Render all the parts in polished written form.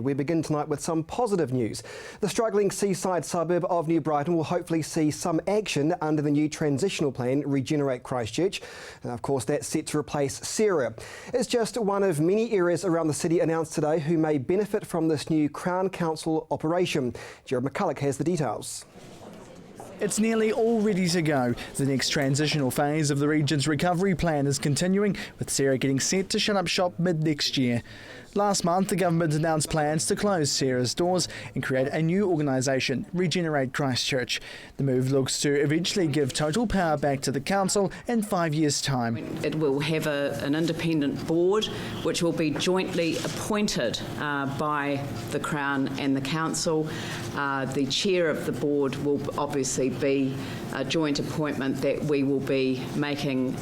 We begin tonight with some positive news. The struggling seaside suburb of New Brighton will hopefully see some action under the new transitional plan, Regenerate Christchurch. And of course, that's set to replace Sarah. It's just one of many areas around the city announced today who may benefit from this new Crown Council operation. Jared McCulloch has the details. It's nearly all ready to go. The next transitional phase of the region's recovery plan is continuing, with Sarah getting set to shut up shop mid-next year. Last month, the government announced plans to close Sarah's doors and create a new organisation, Regenerate Christchurch. The move looks to eventually give total power back to the council in 5 years' time. It will have an independent board which will be jointly appointed by the Crown and the council. The chair of the board will obviously be a joint appointment that we will be making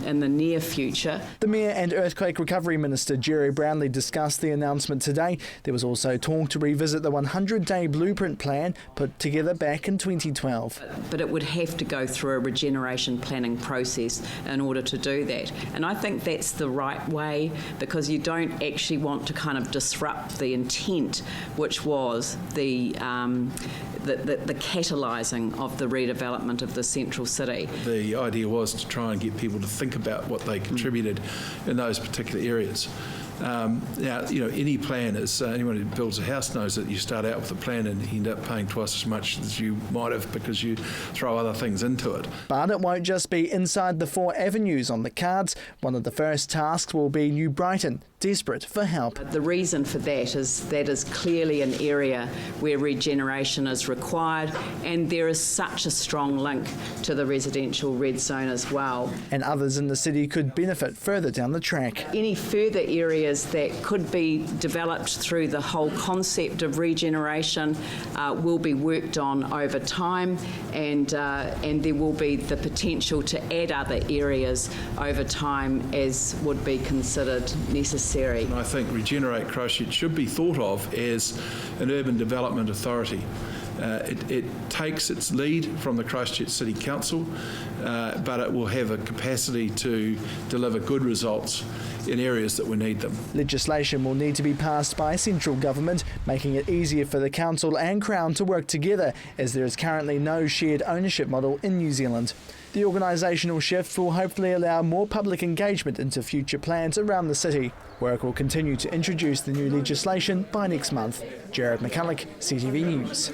in the near future. The Mayor and Earthquake Recovery Minister Jerry Brownlee discussed the announcement today. There was also talk to revisit the 100-day blueprint plan put together back in 2012. But it would have to go through a regeneration planning process in order to do that. And I think that's the right way, because you don't actually want to kind of disrupt the intent, which was the catalysing of the redevelopment of the central city. The idea was to try and get people to think about what they contributed in those particular areas. Now, you know, any plan is, anyone who builds a house knows that you start out with a plan and you end up paying twice as much as you might have because you throw other things into it. But it won't just be inside the 4 avenues on the cards. One of the first tasks will be New Brighton, desperate for help. The reason for that is clearly an area where regeneration is required, and there is such a strong link to the residential red zone as well. And others in the city could benefit further down the track. Any further areas that could be developed through the whole concept of regeneration will be worked on over time, and there will be the potential to add other areas over time as would be considered necessary. And I think Regenerate Christchurch should be thought of as an urban development authority. It takes its lead from the Christchurch City Council, but it will have a capacity to deliver good results in areas that we need them. Legislation will need to be passed by central government, making it easier for the council and Crown to work together, as there is currently no shared ownership model in New Zealand. The organisational shift will hopefully allow more public engagement into future plans around the city. Work will continue to introduce the new legislation by next month. Jared McCulloch, CTV News.